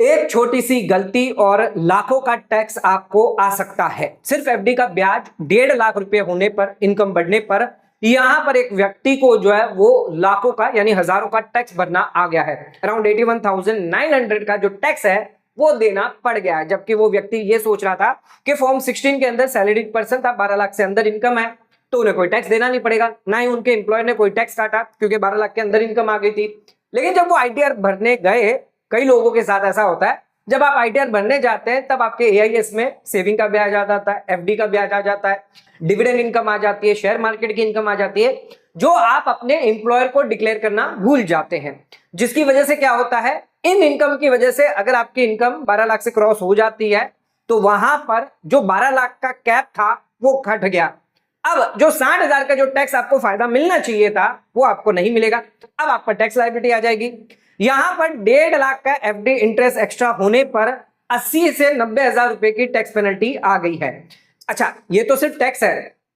एक छोटी सी गलती और लाखों का टैक्स आपको आ सकता है। सिर्फ एफडी का ब्याज 1.5 लाख रुपए होने पर, इनकम बढ़ने पर यहां पर एक व्यक्ति को जो है वो लाखों का यानी हजारों का टैक्स भरना आ गया है। अराउंड 81,900 का जो टैक्स है वो देना पड़ गया है, जबकि वो व्यक्ति ये सोच रहा था कि फॉर्म 16 के अंदर सैलरीड पर्सन था, 12 लाख से अंदर इनकम है तो उन्हें कोई टैक्स देना नहीं पड़ेगा, ना ही उनके एम्प्लॉयर ने कोई टैक्स काटा क्योंकि 12 लाख के अंदर इनकम आ गई थी। लेकिन जब वो आईटीआर भरने गए, कई लोगों के साथ ऐसा होता है, जब आप आईटीआर भरने जाते हैं तब आपके एआईएस में सेविंग का ब्याज आ जाता है, एफडी का ब्याज आ जाता है, डिविडेंड इनकम आ जाती है, शेयर मार्केट की इनकम आ जाती है, जो आप अपने एम्प्लॉयर को डिक्लेयर करना भूल जाते हैं। जिसकी वजह से क्या होता है, इन इनकम की वजह से अगर आपकी इनकम 12 लाख से क्रॉस हो जाती है तो वहां पर जो 12 लाख का कैप था वो घट गया। अब जो 60,000 का जो टैक्स आपको फायदा मिलना चाहिए था वो आपको नहीं मिलेगा। अब आप पर टैक्स लायबिलिटी आ जाएगी। यहां पर 1.5 लाख का एफडी इंटरेस्ट एक्स्ट्रा होने पर 80 से 90,000 रुपए की टैक्स पेनल्टी आ गई है। अच्छा, ये तो सिर्फ टैक्स है,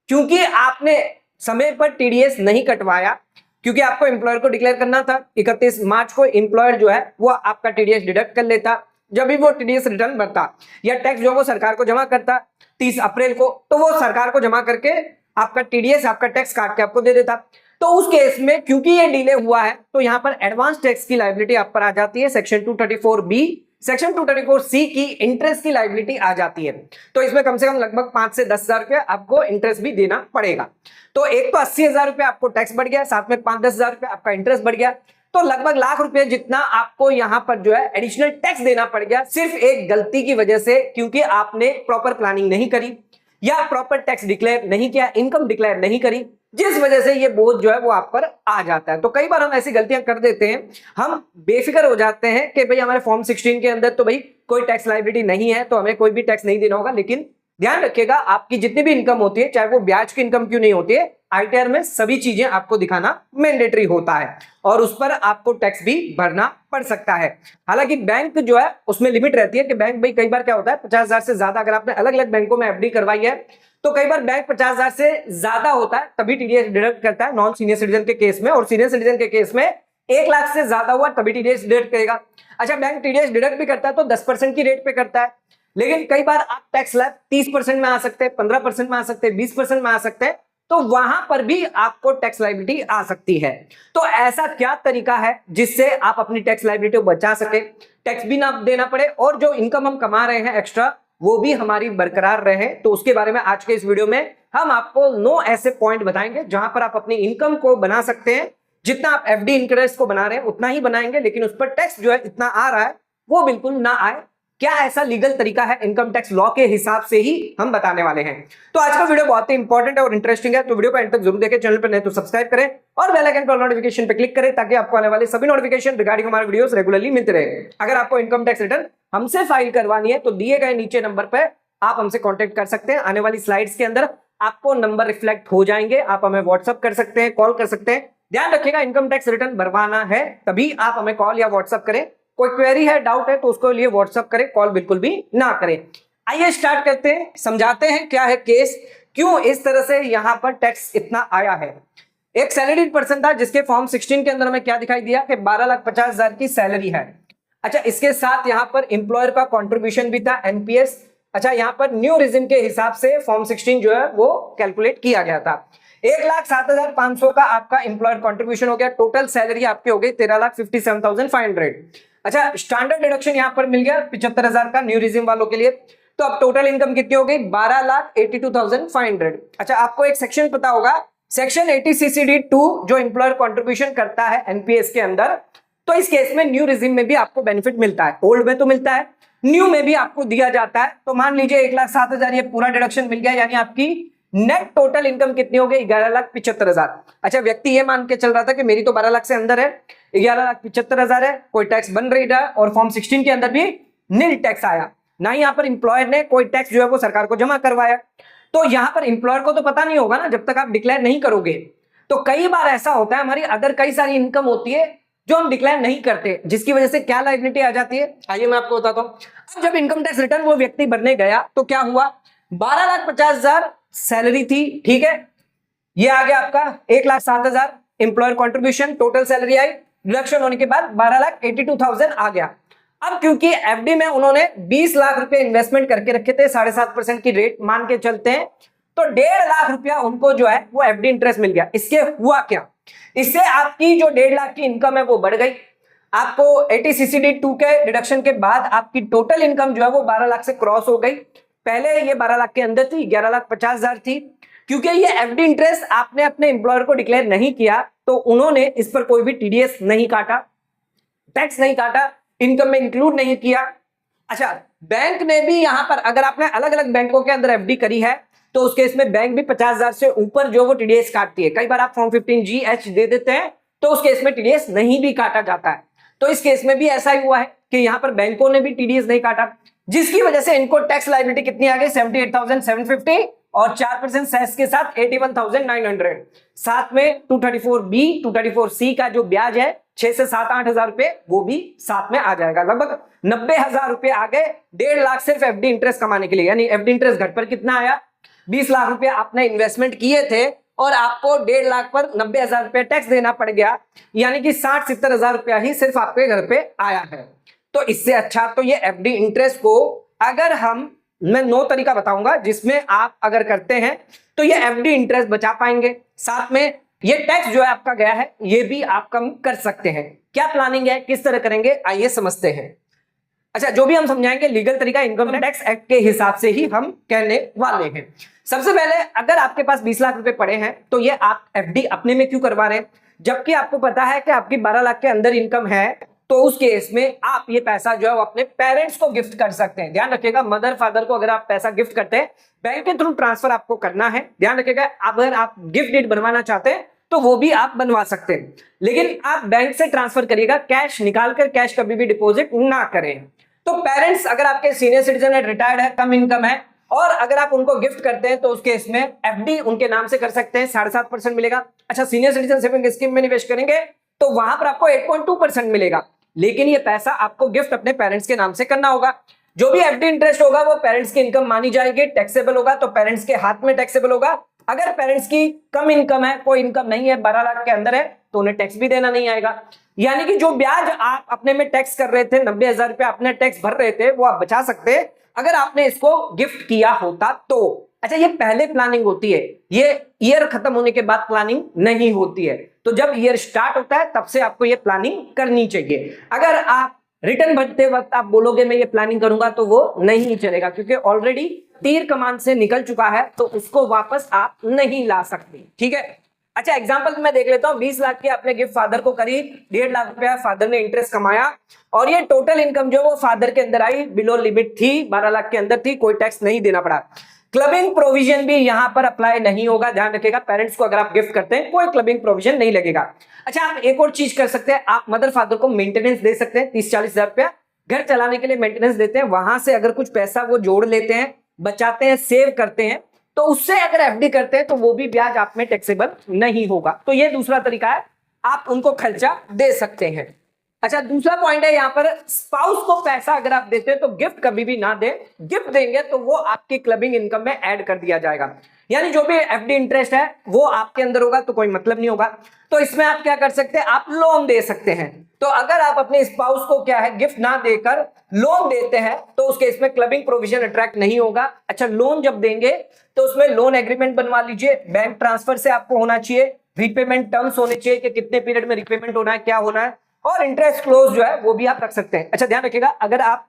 क्योंकि आपने समय पर टीडीएस नहीं कटवाया, क्योंकि आपको एम्प्लॉयर को डिक्लेयर करना था। 31 मार्च को एम्प्लॉयर जो है वो आपका टीडीएस डिडक्ट कर लेता। जब भी वो टीडीएस रिटर्न भरता या टैक्स जो वो सरकार को जमा करता 30 अप्रैल को, तो वो सरकार को जमा करके आपका टीडीएस, आपका टैक्स काट के आपको दे देता। तो उस केस में क्योंकि ये डिले हुआ है तो यहां पर एडवांस टैक्स की लायबिलिटी आप पर आ जाती है। सेक्शन 234 बी, सेक्शन 234 सी की इंटरेस्ट की लायबिलिटी आ जाती है। तो इसमें कम से कम लगभग 5 से 10,000 रुपया आपको इंटरेस्ट भी देना पड़ेगा। तो एक तो 80,000 रुपया आपको टैक्स बढ़ गया, साथ में 5-10,000 रुपया आपका इंटरेस्ट बढ़ गया, तो लगभग लाख रुपए जितना आपको यहां पर जो है एडिशनल टैक्स देना पड़ गया, सिर्फ एक गलती की वजह से, क्योंकि आपने प्रॉपर प्लानिंग नहीं करी या प्रॉपर टैक्स डिक्लेयर नहीं किया, इनकम डिक्लेयर नहीं करी, जिस वजह से ये बोझ जो है वो आप पर आ जाता है। तो कई बार हम ऐसी गलतियां कर देते हैं, हम बेफिक्र हो जाते हैं कि भाई हमारे फॉर्म 16 के अंदर तो भाई कोई टैक्स लायबिलिटी नहीं है तो हमें कोई भी टैक्स नहीं देना होगा। लेकिन ध्यान रखिएगा, आपकी जितनी भी इनकम होती है, चाहे वो ब्याज की इनकम क्यों नहीं होती है, आईटीआर में सभी चीजें आपको दिखाना मैंडेटरी होता है और उस पर आपको टैक्स भी भरना पड़ सकता है। हालांकि बैंक जो है उसमें लिमिट रहती है कि बैंक भाई कई बार क्या होता है 50,000 से ज्यादा अगर आपने अलग अलग बैंकों में एफडी करवाई है तो कई बार बैंक 50,000 से ज्यादा होता है तभी टीडीएस डिडक्ट करता है, नॉन सीनियर सिटीजन के केस में। और सीनियर सिटीजन के केस में 1 लाख से ज्यादा हुआ तभी टीडीएस डिडक्ट करेगा। अच्छा, बैंक टीडीएस डिडक्ट भी करता है तो 10% की रेट पे करता है, लेकिन कई बार आप टैक्स स्लैब 30% में आ सकते हैं, 15% में आ सकते हैं, 20% में आ सकते हैं, तो वहां पर भी आपको टैक्स लायबिलिटी आ सकती है। तो ऐसा क्या तरीका है जिससे आप अपनी टैक्स लायबिलिटी को बचा सके, टैक्स भी ना देना पड़े और जो इनकम हम कमा रहे हैं एक्स्ट्रा वो भी हमारी बरकरार रहे? तो उसके बारे में आज के इस वीडियो में हम आपको 9 ऐसे पॉइंट बताएंगे जहां पर आप अपनी इनकम को बना सकते हैं। जितना आप एफडी इंटरेस्ट को बना रहे हैं उतना ही बनाएंगे, लेकिन उस पर टैक्स जो है इतना आ रहा है वो बिल्कुल ना आए। क्या ऐसा लीगल तरीका है इनकम टैक्स लॉ के हिसाब से ही हम बताने वाले हैं। तो आज का वीडियो बहुत ही इंपॉर्टेंट है और इंटरेस्टिंग है, तो वीडियो को एंड तक जरूर देखें। चैनल पर नए तो सब्सक्राइब करें और बेल आइकन पर नोटिफिकेशन पे क्लिक करें ताकि आपको आने वाले सभी नोटिफिकेशन रिगार्डिंग हमारे वीडियोस रेगुलरली मिलते रहे। अगर आपको इनकम टैक्स रिटर्न हमसे फाइल करवानी है तो दिए गए नीचे नंबर पर आप हमसे कांटेक्ट कर सकते हैं। आने वाली स्लाइड्स के अंदर आपको नंबर रिफ्लेक्ट हो जाएंगे, आप हमें व्हाट्सएप कर सकते हैं, कॉल कर सकते हैं। ध्यान रखिएगा, इनकम टैक्स रिटर्न भरवाना है तभी आप हमें कॉल या व्हाट्सएप करें। कोई क्वेरी है, डाउट है तो उसको लिए व्हाट्सएप करें, कॉल बिल्कुल भी ना करें। आइए स्टार्ट करते हैं, समझाते हैं क्या है केस, क्यों इस तरह से यहां पर टैक्स इतना आया है। एक सैलरीड पर्सन था जिसके फॉर्म 16 के अंदर हमें क्या दिखाई दिया कि 12,50,000 की सैलरी है। अच्छा, इसके साथ यहां पर एम्प्लॉयर का कॉन्ट्रीब्यूशन भी था, एनपीएस। अच्छा, यहां पर न्यू रिजिम के हिसाब से फॉर्म 16 जो है वो कैलकुलेट किया गया था। 1,07,500 का आपका एम्प्लॉयर कॉन्ट्रीब्यूशन हो गया, टोटल सैलरी आपकी हो गई 13,57,500। अच्छा, स्टैंडर्ड डिडक्शन यहां पर मिल गया 75,000 का न्यू रिजिम वालों के लिए। तो अब टोटल इनकम कितनी हो गई 12,82,500। अच्छा, आपको एक सेक्शन पता होगा, सेक्शन 80CCD2 जो एम्प्लॉयर कॉन्ट्रीब्यूशन करता है एनपीएस के अंदर, तो इस केस में न्यू रिजिम में भी आपको बेनिफिट मिलता है। ओल्ड में तो मिलता है, न्यू में भी आपको दिया जाता है। तो मान लीजिए 1,07,000 ये पूरा डिडक्शन मिल गया, यानी आपकी नेट टोटल इनकम कितनी हो गई 11,75,000। अच्छा, व्यक्ति ये मान के चल रहा था कि मेरी तो 12 लाख से अंदर है, 11,75,000 है, कोई टैक्स बन रही था और फॉर्म 16 के अंदर भी नील टैक्स आया ना, यहाँ पर इंप्लॉयर ने कोई टैक्स जो है वो सरकार को जमा करवाया। तो यहाँ पर इंप्लॉयर को तो पता नहीं होगा ना जब तक आप डिक्लेयर नहीं करोगे। तो कई बार ऐसा होता है, हमारी अदर कई सारी इनकम होती है जो हम डिक्लेयर नहीं करते, जिसकी वजह से क्या लायबिलिटी आ जाती है, आइए मैं आपको बताता हूं। अब जब इनकम टैक्स रिटर्न वो व्यक्ति भरने गया तो क्या हुआ, 12,50,000 सैलरी थी, ठीक है, ये आ गया आपका 1,07,000 एम्प्लॉयर कॉन्ट्रीब्यूशन, टोटल सैलरी आई, डिडक्शन होने के बाद 12,82,000 आ गया। अब क्योंकि एफडी में उन्होंने 20 लाख रुपए इन्वेस्टमेंट करके रखे थे, 7.5% की रेट मान के चलते हैं, तो 1.5 लाख रुपया उनको जो है वो एफडी इंटरेस्ट मिल गया। इसके हुआ क्या, इससे आपकी जो 1.5 लाख की इनकम है वो बढ़ गई। आपको 80CCD2 के डिडक्शन के बाद आपकी टोटल इनकम जो है वो 12 लाख से क्रॉस हो गई। पहले ये 12 लाख के अंदर थी, 11,50,000 थी। क्योंकि ये एफडी इंटरेस्ट आपने अपने एम्प्लॉयर को डिक्लेयर नहीं किया, तो उन्होंने इस पर कोई भी टीडीएस नहीं काटा, टैक्स नहीं काटा, इनकम में इंक्लूड नहीं किया। अच्छा, बैंक ने भी यहां पर, अगर आपने अलग अलग बैंकों के अंदर एफडी करी है तो उस केस में बैंक भी 50,000 से ऊपर जो वो टीडीएस काटती है। कई बार आप फॉर्म 15GH दे देते हैं तो उस केस में टीडीएस नहीं भी काटा जाता है। तो इस केस में भी ऐसा ही हुआ है कि यहां पर बैंकों ने भी टीडीएस नहीं काटा, जिसकी वजह से इनको टैक्स लायबिलिटी कितनी आ गई, 78,750 और 4% सेस के साथ 81,900। साथ में 234B 234C का जो ब्याज है 6 से 7-8 हजार रुपए, वो भी साथ में आ जाएगा। लगभग 90,000 रुपए आ गए 1.5 लाख सिर्फ एफडी इंटरेस्ट कमाने के लिए। यानी एफडी इंटरेस्ट घर पर कितना आया, 20 लाख रुपए आपने इन्वेस्टमेंट किए थे और आपको 1.5 लाख पर 90,000 रुपए टैक्स देना पड़ गया, यानी कि 60-70 हजार रुपया ही सिर्फ आपके घर पे आया है। तो इससे अच्छा तो ये एफडी इंटरेस्ट को अगर मैं 9 तरीका बताऊंगा जिसमें आप अगर करते हैं तो ये एफडी इंटरेस्ट बचा पाएंगे, साथ में ये टैक्स जो है आपका गया है ये भी आप कम कर सकते हैं। क्या प्लानिंग है, किस तरह करेंगे, आइए समझते हैं। अच्छा, जो भी हम समझाएंगे लीगल तरीका इनकम टैक्स एक्ट के हिसाब से ही हम कहने वाले हैं। सबसे पहले, अगर आपके पास 20 लाख रुपए पड़े हैं तो ये आप एफडी अपने में क्यों करवा रहे हैं, जबकि आपको पता है कि आपकी 12 लाख के अंदर इनकम है। तो उस केस में आप ये पैसा जो है वो अपने पेरेंट्स को गिफ्ट कर सकते हैं। ध्यान रखिएगा, मदर फादर को अगर आप पैसा गिफ्ट करते हैं, बैंक के थ्रू ट्रांसफर आपको करना है। ध्यान रखिएगा, अगर आप गिफ्ट डीड बनवाना चाहते हैं तो वो भी आप बनवा सकते हैं, लेकिन आप बैंक से ट्रांसफर करिएगा, कैश निकालकर कैश कभी भी डिपॉजिट ना करें। तो पेरेंट्स अगर आपके सीनियर सिटीजन है, रिटायर्ड है, कम इनकम है, और अगर आप उनको गिफ्ट करते हैं तो उस केस में एफडी उनके नाम से कर सकते हैं, 7.5% मिलेगा। अच्छा, सीनियर सिटीजन सेविंग स्कीम में निवेश करेंगे तो वहां पर आपको 8.2% मिलेगा, लेकिन ये पैसा आपको गिफ्ट अपने पेरेंट्स के नाम से करना होगा। जो भी एफडी इंटरेस्ट होगा वो पेरेंट्स की इनकम मानी जाएगी, टैक्सेबल होगा, तो पेरेंट्स के हाथ में टैक्सेबल होगा। अगर पेरेंट्स की कम इनकम है, कोई इनकम नहीं है, 12 लाख के अंदर है, तो उन्हें टैक्स भी देना नहीं आएगा। यानी कि जो ब्याज आप अपने में टैक्स कर रहे थे, 90,000 रुपए अपने टैक्स भर रहे थे, वो आप बचा सकते हैं अगर आपने इसको गिफ्ट किया होता तो। अच्छा, ये पहले प्लानिंग होती है, ये ईयर खत्म होने के बाद प्लानिंग नहीं होती है। तो जब ईयर स्टार्ट होता है तब से आपको ये प्लानिंग करनी चाहिए। अगर आप रिटर्न भरते वक्त आप बोलोगे मैं ये प्लानिंग करूंगा तो वो नहीं चलेगा, क्योंकि ऑलरेडी तीर कमान से निकल चुका है, तो उसको वापस आप नहीं ला सकते। ठीक है। अच्छा, एग्जांपल मैं देख लेता हूं। 20 लाख की आपने गिफ्ट फादर को करी, 1.5 लाख रुपया फादर ने इंटरेस्ट कमाया, और ये टोटल इनकम जो वो फादर के अंदर आई, बिलो लिमिट थी, 12 लाख के अंदर थी, कोई टैक्स नहीं देना पड़ा। क्लबिंग प्रोविजन भी यहां पर अप्लाई नहीं होगा, ध्यान रखिएगा। पेरेंट्स को अगर आप गिफ्ट करते हैं कोई क्लबिंग प्रोविजन नहीं लगेगा। अच्छा, आप एक और चीज कर सकते हैं, आप मदर फादर को मेंटेनेंस दे सकते हैं, 30-40 हजार रुपया घर चलाने के लिए मेंटेनेंस देते हैं, वहां से अगर कुछ पैसा वो जोड़ लेते हैं, बचाते हैं, सेव करते हैं, तो उससे अगर एफडी करते हैं तो वो भी ब्याज आप में टैक्सेबल नहीं होगा। तो ये दूसरा तरीका है, आप उनको खर्चा दे सकते हैं। अच्छा, दूसरा पॉइंट है यहाँ पर, स्पाउस को पैसा अगर आप देते हैं तो गिफ्ट कभी भी ना दें। गिफ्ट देंगे तो वो आपकी क्लबिंग इनकम में ऐड कर दिया जाएगा, यानी जो भी एफडी इंटरेस्ट है वो आपके अंदर होगा तो कोई मतलब नहीं होगा। तो इसमें आप क्या कर सकते हैं, आप लोन दे सकते हैं। तो अगर आप अपने स्पाउस को क्या है गिफ्ट ना देकर लोन देते हैं तो उसके इसमें क्लबिंग प्रोविजन अट्रैक्ट नहीं होगा। अच्छा, लोन जब देंगे तो उसमें लोन एग्रीमेंट बनवा लीजिए, बैंक ट्रांसफर से आपको होना चाहिए, रीपेमेंट टर्म्स होने चाहिए कि कितने पीरियड में रीपेमेंट होना है, क्या होना है, और इंटरेस्ट क्लोज जो है वो भी आप रख सकते हैं। अच्छा, ध्यान रखिएगा, अगर आप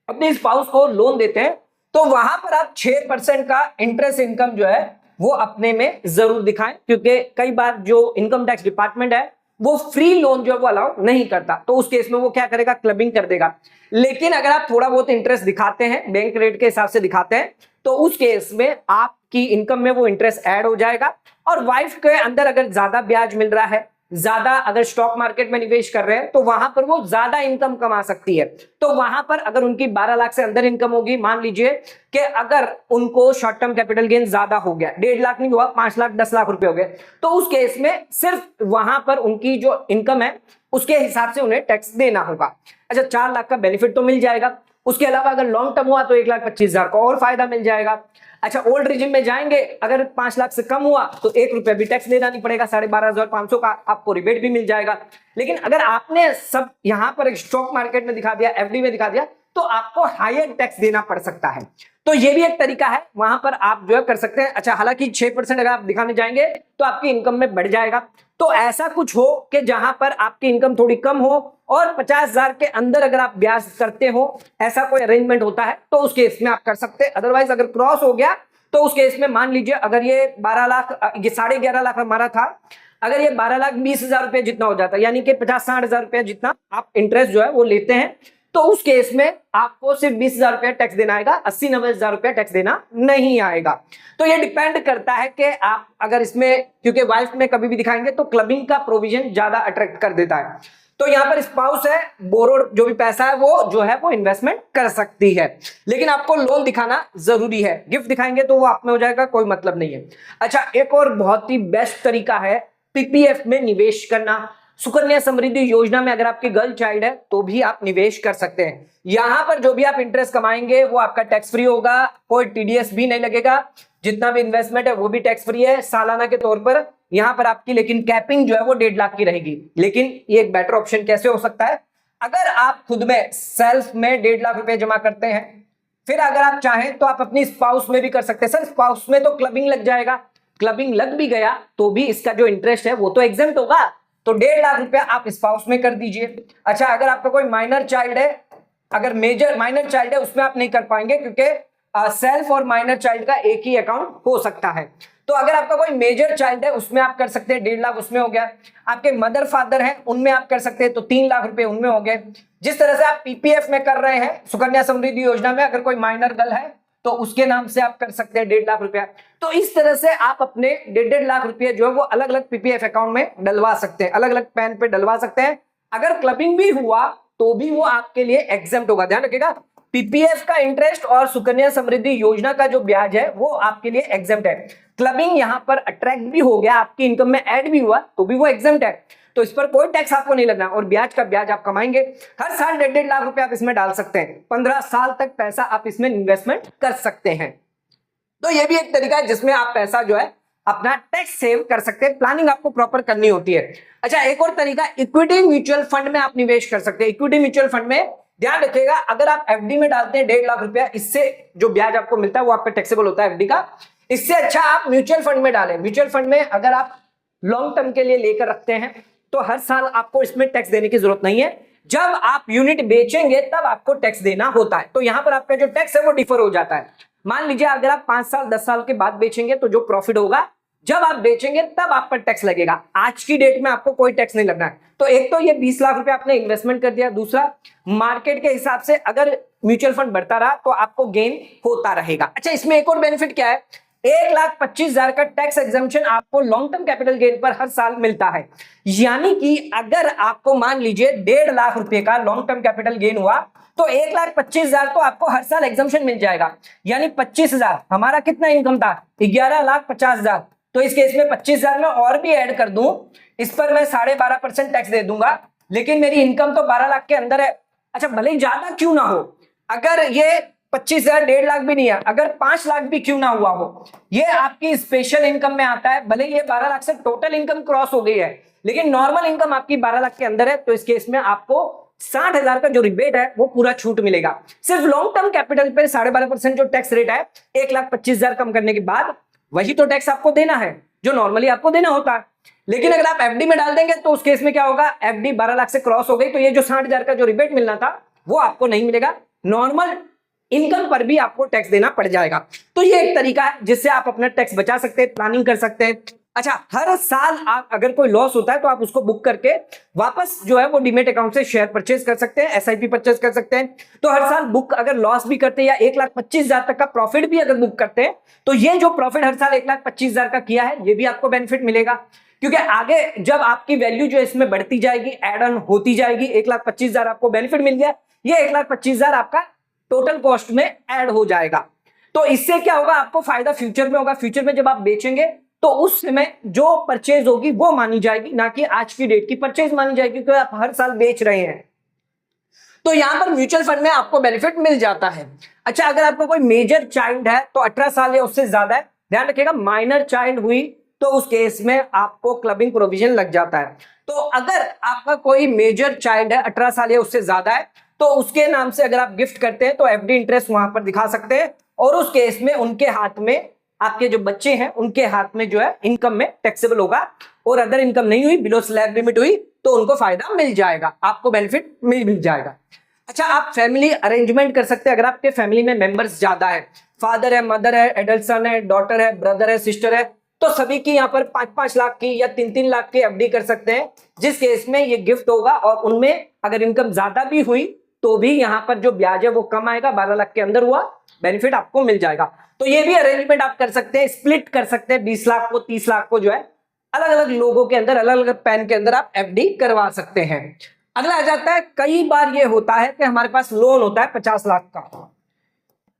अपने स्पाउस को लोन देते हैं तो वहां पर आप 6% का इंटरेस्ट इनकम जो है वो अपने में जरूर दिखाएं, क्योंकि कई बार जो इनकम टैक्स डिपार्टमेंट है वो फ्री लोन जो है वो अलाउ नहीं करता, तो उस केस में वो क्या करेगा, क्लबिंग कर देगा। लेकिन अगर आप थोड़ा बहुत इंटरेस्ट दिखाते हैं, बैंक रेट के हिसाब से दिखाते हैं, तो उस केस में आपकी इनकम में वो इंटरेस्ट ऐड हो जाएगा। और वाइफ के अंदर अगर ज्यादा ब्याज मिल रहा है, ज्यादा अगर स्टॉक मार्केट में निवेश कर रहे हैं, तो वहां पर वो ज्यादा इनकम कमा सकती है। तो वहां पर अगर उनकी 12 लाख से अंदर इनकम होगी, मान लीजिए कि अगर उनको शॉर्ट टर्म कैपिटल गेन ज्यादा हो गया, 1.5 लाख नहीं हुआ, 5 लाख 10 लाख रुपए हो गए, तो उस केस में सिर्फ वहां पर उनकी जो इनकम है उसके हिसाब से उन्हें टैक्स देना होगा। अच्छा, 4 लाख का बेनिफिट तो मिल जाएगा। उसके अलावा अगर लॉन्ग टर्म हुआ तो 1,25,000 का और फायदा मिल जाएगा। अच्छा, ओल्ड रिजिम में जाएंगे, अगर 5 लाख से कम हुआ तो 1 रुपया भी टैक्स देना नहीं पड़ेगा, 12,500 का आपको रिबेट भी मिल जाएगा। लेकिन अगर आपने सब यहां पर एक स्टॉक मार्केट में दिखा दिया, एफडी में दिखा दिया, तो आपको हायर टैक्स देना पड़ सकता है। तो ये भी एक तरीका है, वहां पर आप जो है कर सकते हैं। अच्छा, हालांकि 6% अगर आप दिखाने जाएंगे तो आपकी इनकम में बढ़ जाएगा। तो ऐसा कुछ हो कि जहां पर आपकी इनकम थोड़ी कम हो और 50,000 के अंदर अगर आप ब्याज करते हो, ऐसा कोई अरेंजमेंट होता है तो उस केस में आप कर सकते हैं। अदरवाइज अगर क्रॉस हो गया तो उस केस में मान लीजिए अगर ये 12 लाख, ये 11.5 लाख हमारा था, अगर ये 12,20,000 रुपए जितना हो जाता है, यानी कि 50-60,000 रुपए जितना आप इंटरेस्ट जो है वो लेते हैं, तो उस केस में आपको सिर्फ 20,000 रुपया टैक्स देना आएगा, 80-90,000 रुपया टैक्स देना नहीं आएगा। तो ये डिपेंड करता है कि आप अगर इसमें, क्योंकि वाइफ में कभी भी दिखाएंगे तो क्लबिंग का प्रोविजन ज्यादा अट्रैक्ट कर देता है। तो यहां पर स्पाउस है, बोरोड जो भी पैसा है वो जो है वो इन्वेस्टमेंट कर सकती है, लेकिन आपको लोन दिखाना जरूरी है। गिफ्ट दिखाएंगे तो वो आप में हो जाएगा, कोई मतलब नहीं है। अच्छा, एक और बहुत ही बेस्ट तरीका है पीपीएफ में निवेश करना। सुकन्या समृद्धि योजना में अगर आपकी गर्ल चाइल्ड है तो भी आप निवेश कर सकते हैं। यहां पर जो भी आप इंटरेस्ट कमाएंगे वो आपका टैक्स फ्री होगा, कोई टीडीएस भी नहीं लगेगा, जितना भी इन्वेस्टमेंट है वो भी टैक्स फ्री है सालाना के तौर पर यहां पर आपकी। लेकिन कैपिंग जो है वो 1.5 लाख की रहेगी। लेकिन ये एक बेटर ऑप्शन कैसे हो सकता है, अगर आप खुद में सेल्फ में 1.5 लाख रुपए जमा करते हैं, फिर अगर आप चाहें तो आप अपनी स्पाउस में भी कर सकते हैं। सर स्पाउस में तो क्लबिंग लग जाएगा, क्लबिंग लग भी गया तो भी इसका जो इंटरेस्ट है वो तो एग्जेम्प्ट होगा, तो 1.5 लाख रुपया आप स्पाउस में कर दीजिए। अच्छा, अगर आपका कोई माइनर चाइल्ड है, अगर मेजर माइनर चाइल्ड है उसमें आप नहीं कर पाएंगे, क्योंकि सेल्फ और माइनर चाइल्ड का एक ही अकाउंट हो सकता है। तो अगर आपका कोई मेजर चाइल्ड है उसमें आप कर सकते हैं, 1.5 लाख उसमें हो गया। आपके मदर फादर हैं उनमें आप कर सकते हैं तो 3 लाख रुपए उनमें हो गए। जिस तरह से आप पीपीएफ में कर रहे हैं सुकन्या समृद्धि योजना में, अगर कोई माइनर गर्ल है तो उसके नाम से आप कर सकते हैं 1.5 लाख रुपया। तो इस तरह से आप अपने 1.5 लाख रुपये जो है वो अलग अलग पीपीएफ अकाउंट में डलवा सकते हैं, अलग अलग पैन पे डलवा सकते हैं। अगर क्लबिंग भी हुआ तो भी वो आपके लिए एग्जेम्प्ट होगा। ध्यान रखिएगा, पीपीएफ का इंटरेस्ट और सुकन्या समृद्धि योजना का जो ब्याज है वो आपके लिए एग्जेम्प्ट है। क्लबिंग यहां पर अट्रैक्ट भी हो गया, आपकी इनकम में ऐड भी हुआ तो भी वो एग्जेम्प्ट है, तो इस पर कोई टैक्स आपको नहीं लगना। और ब्याज का ब्याज आप कमाएंगे, हर साल 1.5 लाख रुपए आप इसमें डाल सकते हैं, 15 साल तक पैसा आप इसमें इन्वेस्टमेंट कर सकते हैं। तो ये भी एक तरीका है जिसमें आप पैसा जो है अपना टैक्स सेव कर सकते हैं। प्लानिंग आपको प्रॉपर करनी होती है। अच्छा, एक और तरीका, इक्विटी म्यूचुअल फंड में आप निवेश कर सकते हैं। इक्विटी म्यूचुअल फंड में ध्यान रखिएगा, अगर आप एफडी में डालते हैं 1.5 लाख रुपया, इससे जो ब्याज आपको मिलता है वो आपका टैक्सेबल होता है एफडी का। इससे अच्छा आप म्यूचुअल फंड में डालें। म्यूचुअल फंड में अगर आप लॉन्ग टर्म के लिए लेकर रखते हैं तो हर साल आपको इसमें टैक्स देने की जरूरत नहीं है। जब आप यूनिट बेचेंगे तब आपको टैक्स देना होता है। तो यहां पर आपका जो टैक्स है वो डिफर हो जाता है। मान लीजिए अगर आप 5 साल 10 साल के बाद बेचेंगे तो जो प्रॉफिट होगा जब आप बेचेंगे तब आप पर टैक्स लगेगा, आज की डेट में आपको कोई टैक्स नहीं लगना है। तो एक तो ये 20 लाख रुपए आपने इन्वेस्टमेंट कर दिया, दूसरा मार्केट के हिसाब से अगर म्यूचुअल फंड बढ़ता रहा तो आपको गेन होता रहेगा। अच्छा, इसमें एक और बेनिफिट क्या है, 1,25,000 का टैक्स एग्जम्पशन आपको लॉन्ग टर्म कैपिटल गेन पर हर साल मिलता है। यानी कि अगर आपको मान लीजिए 1.5 लाख रुपए का लॉन्ग टर्म कैपिटल गेन हुआ तो 1,25,000 तो आपको हर साल एग्जम्पशन मिल जाएगा। यानी 25,000, हमारा कितना इनकम था 11,50,000, तो इस केस में 25,000 में और भी ऐड कर दूं, इस पर मैं 12.5% टैक्स दे दूंगा, लेकिन मेरी इनकम तो 12 लाख के अंदर है। अच्छा, भले ही ज्यादा क्यों ना हो, अगर ये 25,000 1.5 लाख भी नहीं है, अगर 5 लाख भी क्यों ना हुआ हो, ये आपकी स्पेशल इनकम में आता है। भले ये 12 लाख से टोटल इनकम क्रॉस हो गई है, लेकिन नॉर्मल इनकम आपकी 12 लाख के अंदर है, तो इस केस में आपको 60,000 का जो रिबेट है वो पूरा छूट मिलेगा। सिर्फ लॉन्ग टर्म कैपिटल पे 12.5% जो टैक्स रेट है 1,25,000 कम करने के बाद वही तो टैक्स आपको देना है जो नॉर्मली आपको देना होता है। लेकिन अगर आप एफडी में डाल देंगे तो उस केस में क्या होगा, एफडी 12 लाख से क्रॉस हो गई तो ये जो 60,000 का जो रिबेट मिलना था वो आपको नहीं मिलेगा, नॉर्मल इनकम पर भी आपको टैक्स देना पड़ जाएगा। तो ये एक तरीका है जिससे आप अपना टैक्स बचा सकते हैं, प्लानिंग कर सकते हैं। अच्छा, हर साल आप अगर कोई लॉस होता है तो आप उसको बुक करके वापस जो है वो डीमेट अकाउंट से शेयर परचेज कर सकते हैं, एसआईपी परचेज कर सकते हैं। तो हर साल बुक अगर लॉस भी करते हैं या 1,25,000 तक का प्रॉफिट भी अगर बुक करते हैं तो ये जो प्रॉफिट हर साल 1,25,000 का किया है ये भी आपको बेनिफिट मिलेगा, क्योंकि आगे जब आपकी वैल्यू जो इसमें बढ़ती जाएगी, एड ऑन होती जाएगी, 1,25,000 आपको बेनिफिट मिल गया, ये 1,25,000 आपका टोटल कॉस्ट में ऐड हो जाएगा। तो इससे क्या होगा, आपको फायदा फ्यूचर में होगा। फ्यूचर में जब आप बेचेंगे तो उस समय जो परचेज होगी वो मानी जाएगी, ना कि आज की डेट की परचेज मानी जाएगी, क्योंकि आप हर साल बेच रहे हैं। तो यहाँ पर म्यूचुअल फंड में आपको बेनिफिट मिल जाता है। अच्छा, अगर आपको कोई मेजर चाइल्ड है तो 18 साल या उससे ज्यादा है, ध्यान रखिएगा, माइनर चाइल्ड हुई तो उस केस में आपको क्लबिंग प्रोविजन लग जाता है। तो अगर आपका कोई मेजर चाइल्ड है 18 साल या उससे ज्यादा है तो उसके नाम से अगर आप गिफ्ट करते हैं तो एफडी इंटरेस्ट वहां पर दिखा सकते हैं, और उस केस में उनके हाथ में, आपके जो बच्चे हैं उनके हाथ में जो है इनकम में टैक्सेबल होगा, और अदर इनकम नहीं हुई, बिलो स्लैब लिमिट हुई तो उनको फायदा मिल जाएगा, आपको बेनिफिट मिल जाएगा। अच्छा, आप फैमिली अरेंजमेंट कर सकते हैं अगर आपके फैमिली में मेंबर्स ज्यादा है, फादर है, मदर है, एडल्ट सन है, डॉटर है, ब्रदर है, सिस्टर है, तो सभी की यहाँ पर 5-5 लाख की या 3-3 लाख की एफडी कर सकते हैं, जिस केस में ये गिफ्ट होगा और उनमें अगर इनकम ज्यादा भी हुई तो भी यहाँ पर जो ब्याज है वो कम आएगा, 12 लाख के अंदर हुआ बेनिफिट आपको मिल जाएगा। तो ये भी अरेंजमेंट आप कर सकते हैं, स्प्लिट कर सकते हैं, 20 लाख को 30 लाख को जो है अलग अलग लोगों के अंदर, अलग अलग पैन के अंदर आप एफडी करवा सकते हैं। अगला आ जाता है, कई बार ये होता है कि हमारे पास लोन होता है 50 लाख का।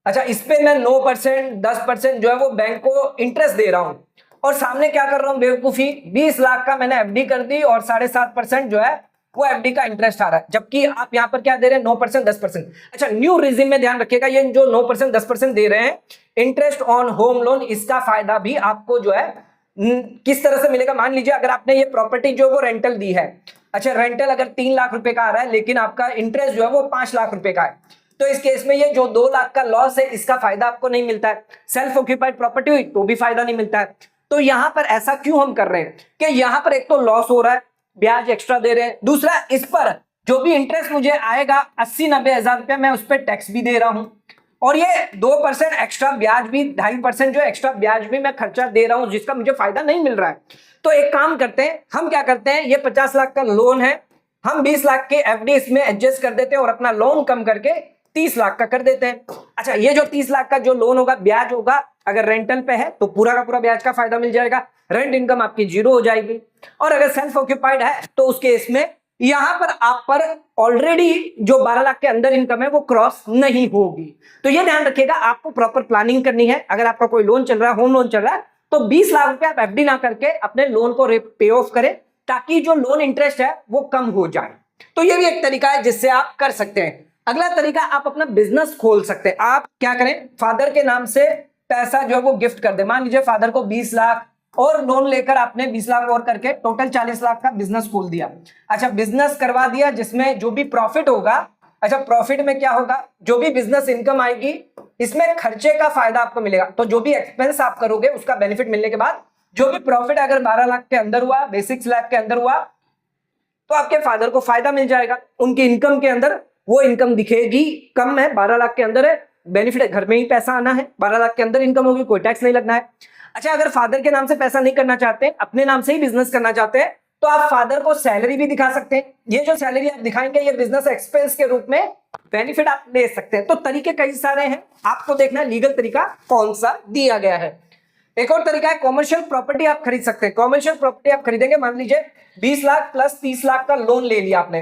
अच्छा, इस पे मैं 9%, 10% जो है वो बैंक को इंटरेस्ट दे रहा हूं, और सामने क्या कर रहा हूं बेवकूफी, 20 लाख का मैंने एफडी कर दी और 7.5% जो है वो एफडी का इंटरेस्ट आ रहा है, जबकि आप यहाँ पर क्या दे रहे हैं, 9%, 10%। अच्छा, न्यू रिजिम में ध्यान रखिएगा, ये जो 9%, 10% दे रहे हैं इंटरेस्ट ऑन होम लोन, इसका फायदा भी आपको जो है किस तरह से मिलेगा। मान लीजिए अगर आपने ये प्रॉपर्टी जो वो रेंटल दी है, अच्छा रेंटल अगर 3 लाख रुपए का आ रहा है लेकिन आपका इंटरेस्ट जो है वो 5 लाख रुपए का है, तो इस केस में ये जो 2 लाख का लॉस है इसका फायदा आपको नहीं मिलता है। सेल्फ ऑक्यूपाइड प्रॉपर्टी हुई तो भी फायदा नहीं मिलता है। तो यहां पर ऐसा क्यों हम कर रहे हैं कि यहां पर एक तो लॉस हो रहा है, ब्याज एक्स्ट्रा दे रहे हैं, दूसरा इस पर जो भी इंटरेस्ट मुझे आएगा 80-90 हजार रुपया, मैं उस पर टैक्स भी दे रहा हूं, और ये 2% एक्स्ट्रा ब्याज भी, 2.5% जो एक्स्ट्रा ब्याज भी मैं खर्चा दे रहा हूं जिसका मुझे फायदा नहीं मिल रहा है। तो एक काम करते हैं, हम क्या करते हैं, ये 50 लाख का लोन है, हम 20 लाख के एफडी इसमें एडजस्ट कर देते हैं और अपना लोन कम करके 30 लाख का कर देते हैं। अच्छा, ये जो 30 लाख का जो लोन होगा, ब्याज होगा, अगर रेंटल पे है तो पूरा का पूरा ब्याज का फायदा मिल जाएगा, रेंट इनकम आपकी 0 हो जाएगी, और अगर सेल्फ ऑक्यूपाइड है तो उस केस में यहां पर आप पर ऑलरेडी जो 12 लाख के अंदर इनकम है वो क्रॉस नहीं होगी। तो ये ध्यान रखिएगा, आपको प्रॉपर प्लानिंग करनी है। अगर आपका कोई लोन चल रहा है, होम लोन चल रहा है, तो 20 लाख रुपए आप एफडी ना करके अपने लोन को पे ऑफ करें, ताकि जो लोन इंटरेस्ट है वो कम हो जाए। तो ये भी एक तरीका है जिससे आप कर सकते हैं। अगला तरीका, आप अपना बिजनेस खोल सकते हैं। आप क्या करें, फादर के नाम से पैसा जो है वो गिफ्ट कर दे। मान लीजिए फादर को 20 लाख और लोन लेकर आपने 20 लाख और करके टोटल 40 लाख का बिजनेस खोल दिया। अच्छा, बिजनेस करवा दिया जिसमें जो भी प्रॉफिट होगा, अच्छा प्रॉफिट में क्या होगा, जो भी बिजनेस इनकम आएगी इसमें खर्चे का फायदा आपको मिलेगा। तो जो भी एक्सपेंस आप करोगे उसका बेनिफिट मिलने के बाद जो भी प्रॉफिट अगर 12 लाख के अंदर हुआ, 6 लाख के अंदर हुआ, तो आपके फादर को फायदा मिल जाएगा। उनकी इनकम के अंदर वो इनकम दिखेगी कम है, 12 लाख के अंदर है, बेनिफिट है, घर में ही पैसा आना है, 12 लाख के अंदर इनकम होगी, कोई टैक्स नहीं लगना है। अच्छा, अगर फादर के नाम से पैसा नहीं करना चाहते, अपने नाम से ही बिजनेस करना चाहते हैं, तो आप फादर को सैलरी भी दिखा सकते हैं। ये जो सैलरी आप दिखाएंगे ये बिजनेस एक्सपेंस के रूप में बेनिफिट आप ले सकते हैं। तो तरीके कई सारे हैं, आपको देखना है लीगल तरीका कौन सा दिया गया है। एक और तरीका है, कॉमर्शियल प्रॉपर्टी आप खरीद सकते हैं। कॉमर्शियल प्रॉपर्टी आप खरीदेंगे, मान लीजिए 20 लाख प्लस 30 लाख का लोन ले लिया आपने,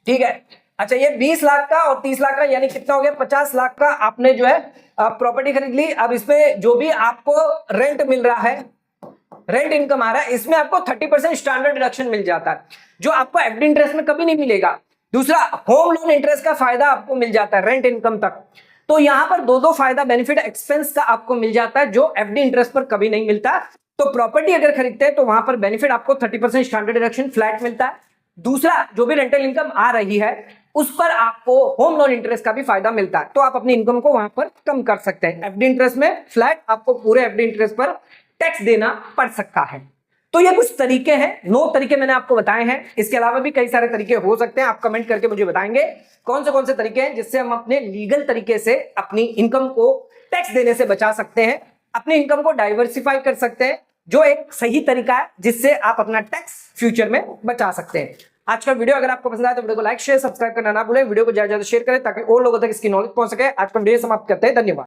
ठीक है। अच्छा, ये 20 लाख का और 30 लाख का यानी कितना हो गया, 50 लाख का आपने जो है प्रॉपर्टी खरीद ली। अब इसमें जो भी आपको रेंट मिल रहा है, रेंट इनकम आ रहा है, इसमें आपको 30% स्टैंडर्ड डिडक्शन मिल जाता है, जो आपको एफडी इंटरेस्ट में कभी नहीं मिलेगा। दूसरा, होम लोन इंटरेस्ट का फायदा आपको मिल जाता है रेंट इनकम तक। तो यहां पर दो फायदा, बेनिफिट एक्सपेंस का आपको मिल जाता है, जो एफडी इंटरेस्ट पर कभी नहीं मिलता। तो प्रॉपर्टी अगर खरीदते हैं तो वहां पर बेनिफिट आपको 30% स्टैंडर्ड डिडक्शन फ्लैट मिलता है। दूसरा, जो भी रेंटल इनकम आ रही है उस पर आपको होम लोन इंटरेस्ट का भी फायदा मिलता है, तो आप अपनी इनकम को वहां पर कम कर सकते हैं। एफडी इंटरेस्ट में फ्लैट, आपको पूरे एफडी इंटरेस्ट पर टैक्स देना पड़ सकता है। तो ये कुछ तरीके हैं, 9 तरीके मैंने आपको बताए हैं। इसके अलावा भी कई सारे तरीके हो सकते हैं, आप कमेंट करके मुझे बताएंगे कौन से तरीके हैं जिससे हम अपने लीगल तरीके से अपनी इनकम को टैक्स देने से बचा सकते हैं, अपनी इनकम को डाइवर्सिफाई कर सकते हैं, जो एक सही तरीका है जिससे आप अपना टैक्स फ्यूचर में बचा सकते हैं। आज का वीडियो अगर आपको पसंद आया तो वीडियो को लाइक शेयर सब्सक्राइब करना ना भूलें, वीडियो को ज्यादा से ज्यादा शेयर करें ताकि और लोगों तक इसकी नॉलेज पहुंच सके। आज का वीडियो समाप्त करते हैं, धन्यवाद।